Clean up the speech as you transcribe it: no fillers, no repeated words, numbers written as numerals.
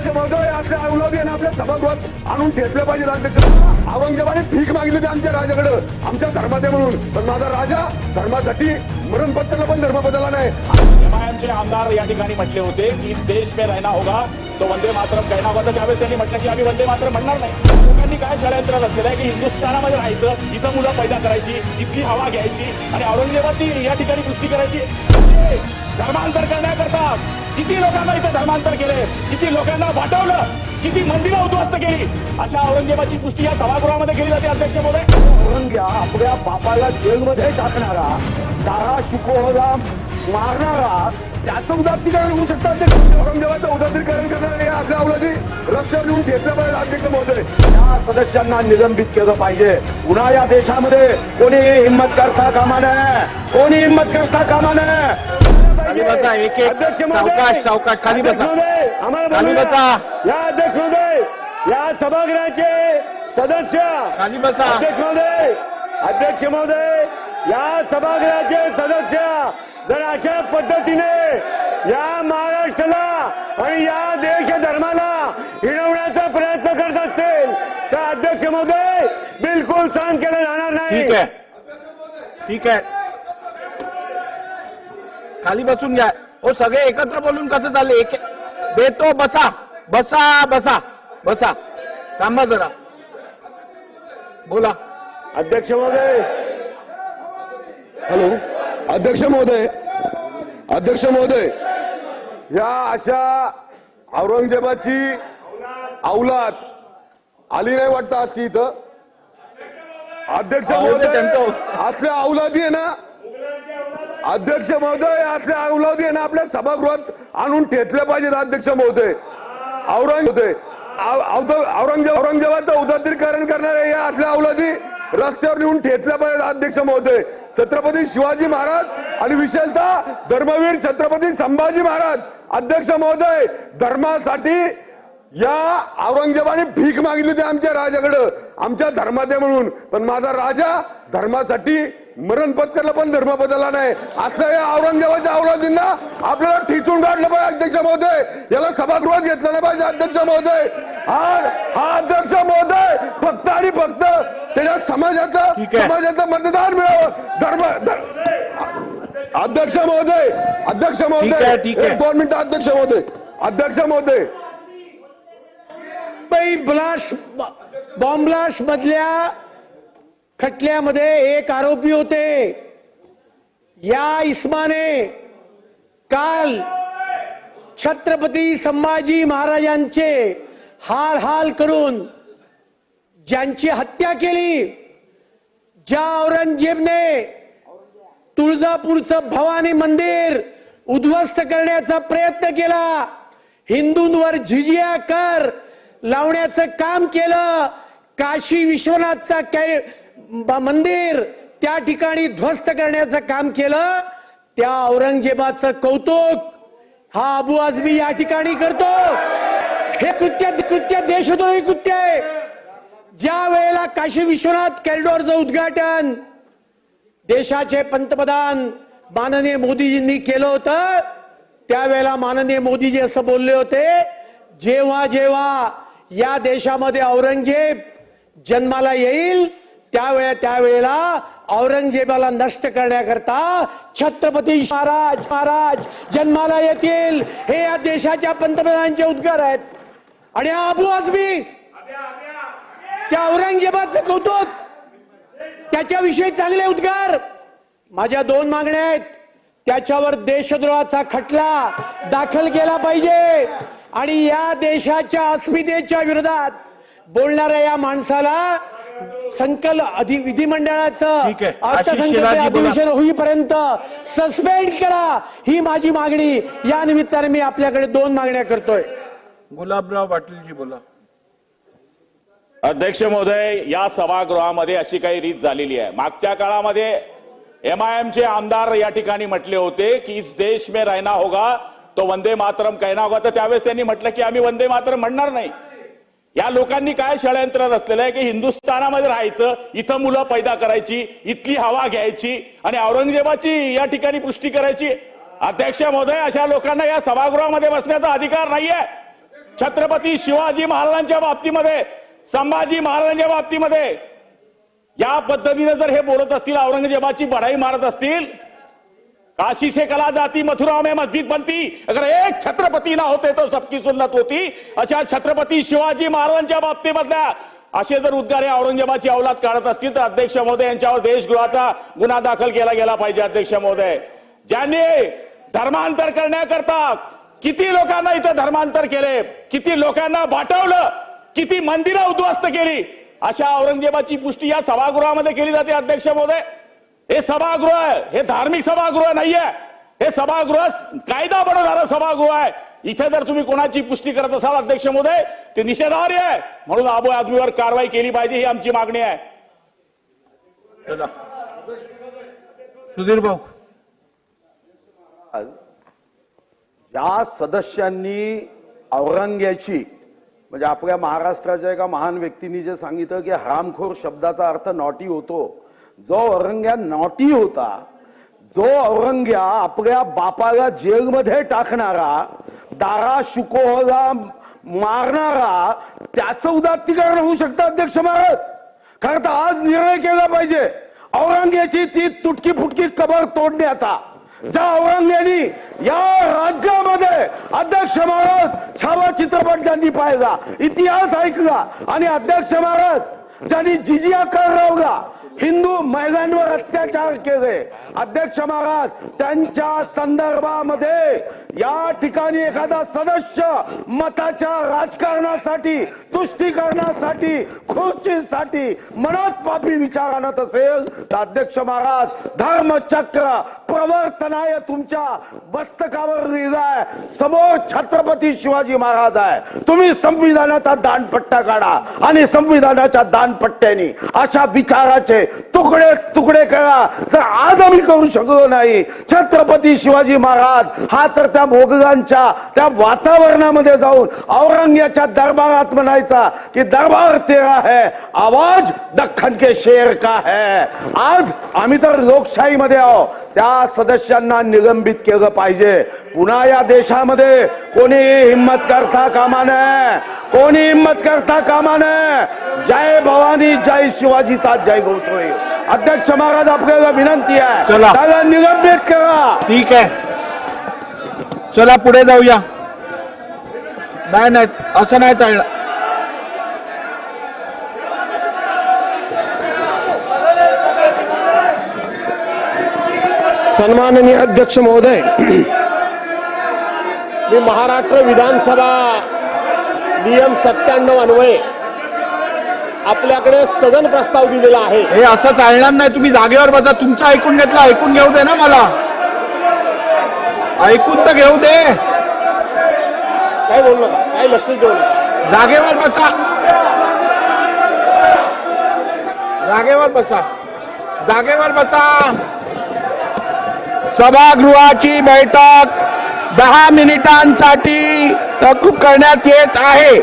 अध्यक्ष महोदय आपल्या औलादीने आपल्या सभागृहात आणून ठेचलं पाहिजे. अध्यक्ष औरंगजेबाने भीक मागितली होती आमच्या राजाकडे, आमच्या धर्मात म्हणून, पण माझा राजा धर्मासाठी मरण पत्करला पण धर्म बदलला नाही. एमआयएमचे आमदार या ठिकाणी म्हटले होते की इस देश में रहना होगा तो वंदे मातरम कहना होगा. तर त्यावेळेस त्यांनी म्हटलं की आम्ही वंदे मातरम म्हणणार नाही. लोकांनी काय षडयंत्र रचलेलं आहे की हिंदुस्थानामध्ये राहायचं, इथं मुलं पैदा करायची, इथली हवा घ्यायची आणि औरंगजेबाची या ठिकाणी पुष्टी करायची. धर्मांतर करण्याकरता किती लोकांना इथं धर्मांतर केले, किती लोकांना वाटवलं, किती मंदिरं उद्ध्वस्त केली. अशा औरंगजेबाची पुष्टी या सभागृहामध्ये केली जाते. अध्यक्ष महोदय, औरंग्या आपल्या बापाला जेलमध्ये टाकणारा, दारा शिकोहला मारणारा, त्याचं उदात्तीकरण होऊ शकतं. औरंगजेबाचं उदात्तीकरण करणारे आपल्या औलादी रस्त्यावर येऊन ठेचलं पाहिजे. अध्यक्ष महोदय, या सदस्यांना निलंबित केलं पाहिजे. पुन्हा या देशामध्ये कोणी हिंमत करता कामा नये, कोणी हिंमत करता कामा नये. खाली बसा, एक एक सावकाश सावकाश खाली बसा, खाली बसा. या अध्यक्ष महोदय, या सभागृहाचे सदस्य खाली बसा. अध्यक्ष महोदय, या सभागृहाचे सदस्य जर अशा पद्धतीने या महाराष्ट्राला आणि या देश धर्माला हिणवण्याचा प्रयत्न करत असतील तर अध्यक्ष महोदय बिलकुल सहन केलं जाणार नाही. ठीक आहे, ठीक आहे, खाली बसून घ्या. ओ सगळे एकत्र बोलून कसं चालले? एक बेतो बसा बसा बसा बसा, थांबा जरा, बोला. अध्यक्ष महोदय, हॅलो अध्यक्ष महोदय, अध्यक्ष महोदय, या अशा औरंगजेबाची औलाद आली नाही वाटतं आज की इथं. अध्यक्ष महोदय, असल्या औलादी आहे ना, अध्यक्ष महोदय, असल्या औलादी आहे ना आपल्या सभागृहात आणून ठेचल्या पाहिजेत. अध्यक्ष महोदय, औरंगजेबाचं उदात्तीकरण करणारे या असल्या औलादी रस्त्यावर येऊन ठेचल्या पाहिजेत. अध्यक्ष महोदय, छत्रपती शिवाजी महाराज आणि विशेषतः धर्मवीर छत्रपती संभाजी महाराज. अध्यक्ष महोदय, धर्मासाठी या औरंगजेबाने भीक मागितली होती आमच्या राजाकडे, आमच्या धर्मात म्हणून, पण माझा राजा धर्मासाठी मरण पत्करला पण धर्म बदलला नाही. असं या औरंगजेबाच्या औलादींना आपल्याला ठिचून काढलं पाहिजे. अध्यक्ष महोदय, याला सभागृहात घेतलं नाही पाहिजे. अध्यक्ष महोदय, हा अध्यक्ष महोदय फक्त आणि फक्त त्याच्या समाजाचं मतदान मिळावं. अध्यक्ष महोदय, अध्यक्ष महोदय, 2 मिनिटं. अध्यक्ष महोदय, अध्यक्ष महोदय, बॉम्ब ब्लास्ट मधल्या खटल्यामध्ये एक आरोपी होते. या इसमाने काल छत्रपती संभाजी महाराजांचे हाल करून ज्यांची हत्या केली, ज्या औरंगजेबने तुळजापूरचं भवानी मंदिर उद्ध्वस्त करण्याचा प्रयत्न केला, हिंदूंवर झिजिया कर लावण्याचं काम केलं, काशी विश्वनाथचा मंदिर त्या ठिकाणी ध्वस्त करण्याचं काम केलं, त्या औरंगजेबाचं कौतुक हा अबू आझमी या ठिकाणी करतो. हे कृत्य देशद्रोही कृत्य आहे. ज्या वेळेला काशी विश्वनाथ कॉरिडॉरचं उद्घाटन देशाचे पंतप्रधान माननीय मोदीजींनी केलं होतं, त्यावेळेला माननीय मोदीजी असं बोलले होते, जेव्हा जेव्हा या देशामध्ये औरंगजेब जन्माला येईल त्यावेळेला औरंगजेबाला नष्ट करण्याकरता छत्रपती महाराज जन्माला येतील. हे या देशाच्या पंतप्रधानांचे उद्गार आहेत. आणि हा अबू आझमी त्या औरंगजेबाचं कौतुक, त्याच्याविषयी चांगले उद्गार. माझ्या 2 मागण्या आहेत. त्याच्यावर देशद्रोहाचा खटला दाखल केला पाहिजे आणि या देशाच्या अस्मितेच्या विरोधात बोलणाऱ्या या माणसाला विधिमंडळाचं अर्थसंकल्प अधिवेशन होईपर्यंत सस्पेंड करा. ही माझी मागणी. या निमित्ताने मी आपल्याकडे 2 मागण्या करतोय. गुलाबराव पाटीलजी बोला. अध्यक्ष महोदय, या सभागृहामध्ये अशी काही रीत झालेली आहे. मागच्या काळामध्ये एमआयएमचे आमदार या ठिकाणी म्हटले होते की इस देश में रहना होगा तो वंदे मातरम कहना होगा. तर त्यावेळेस त्यांनी म्हटलं की आम्ही वंदे मातरम म्हणणार नाही. या लोकांनी काय षडयंत्र रचलेलं आहे की हिंदुस्थानामध्ये राहायचं, इथं मुलं पैदा करायची, इथली हवा घ्यायची आणि औरंगजेबाची या ठिकाणी पुष्टी करायची. अध्यक्ष महोदय, अशा लोकांना या सभागृहामध्ये बसण्याचा अधिकार नाहीये. छत्रपती शिवाजी महाराजांच्या बाबतीमध्ये, संभाजी महाराजांच्या बाबतीमध्ये या पद्धतीने जर हे बोलत असतील, औरंगजेबाची बढाई मारत असतील, काशी से कला जाती मथुरा में मस्जिद बनती, अगर एक छत्रपती ना होते तो सबकी सुन्नत होती, अशा छत्रपती शिवाजी महाराजांच्या बाबतीमधल्या असे जर उद्गार औरंगजेबाची औलाद काढत असतील तर अध्यक्ष महोदय यांच्यावर देशद्रोहाचा गुन्हा दाखल केला गेला पाहिजे. अध्यक्ष महोदय, ज्यांनी धर्मांतर करण्याकरता किती लोकांना इथं धर्मांतर केले, किती लोकांना बाटवलं, किती मंदिरं उद्ध्वस्त केली, अशा औरंगजेबाची पुष्टी या सभागृहामध्ये केली जाते. अध्यक्ष महोदय, हे सभागृह आहे, हे धार्मिक सभागृह नाहीये, हे सभागृह कायदा बनवणारं सभागृह आहे. इथे जर तुम्ही कोणाची पुष्टी करत असाल अध्यक्ष महोदय, ते निषेधार्ह आहे. म्हणून अबू आदमीवर कारवाई केली पाहिजे, ही आमची मागणी आहे. सुधीर भाऊ, ज्या सदस्यांनी औरंग्याची म्हणजे आपल्या महाराष्ट्राच्या एका महान व्यक्तींनी जे सांगितलं की हरामखोर शब्दाचा अर्थ नॉटी होतो, जो औरंग्या नॉटी होता, जो औरंग्या आपल्या बापाला जेलमध्ये टाकणारा, दारा शुकोहला मारणारा, त्याचं उदात्तीकरण होऊ शकतं अध्यक्ष महाराज. कारण तर आज निर्णय केला पाहिजे औरंग्याची ती तुटकी फुटकी कबर तोडण्याचा. ज्या औरंग्यानी या राज्यामध्ये अध्यक्ष महाराज छावा चित्रपट ज्यांनी पाहिला, इतिहास ऐकला, आणि अध्यक्ष महाराज ज्यांनी जिजिया कर लावला, हिंदू महिलांवर अत्याचार केले, अध्यक्ष महाराज त्यांच्या संदर्भामध्ये या ठिकाणी एखादा सदस्य मताच्या राजकारणासाठी, तुष्टीकरणासाठी, खुर्चीसाठी मनात पापी विचार आणत असेल तर अध्यक्ष महाराज धर्मचक्र प्रवर्तनाय तुमच्या मस्तकावर लिहिलाय. समोर छत्रपती शिवाजी महाराज आहे. तुम्ही संविधानाचा दानपट्टा काढा आणि संविधानाच्या दानपट्ट्याने अशा विचाराचे तुकडे तुकडे करा. जर आज आम्ही करू शकलो नाही, छत्रपती शिवाजी महाराज हा तर त्या मोगलांच्या त्या वातावरणामध्ये जाऊन औरंग्याच्या दरबारात म्हणायचा की दरबार तेरा है, आवाज दख्खन के शेर का है. आज आम्ही तर लोकशाहीमध्ये आहोत, त्या सदस्यांना निलंबित केलं पाहिजे. पुन्हा या देशामध्ये कोणी हिम्मत करता कामा नये, कोणी हिम्मत करता कामा नये. जय भवानी, जय शिवाजीचा जय घोष होईल. अध्यक्ष महाराज आपल्याला विनंती आहे, चला. त्याला निलंबित करा. ठीक आहे, चला पुढे जाऊया. नाही नाही, असं नाही चाललं. सन्माननीय अध्यक्ष महोदय, मी महाराष्ट्र विधानसभा नियम 97 अन्वये आपल्याकडे स्थगन प्रस्ताव दिलेला आहे. हे असं चालणार नाही. तुम्ही जागेवर बसा. तुमचं ऐकून घेतलं, ऐकून घेऊ दे ना मला. ऐकून तर घेऊ दे. काय बोललो का? काय लक्ष देऊ नका. जागेवर बसा, जागेवर बसा, जागेवर बसा. सभागृहाची बैठक 10 मिनिटांसाठी तहकूब करण्यात येत आहे.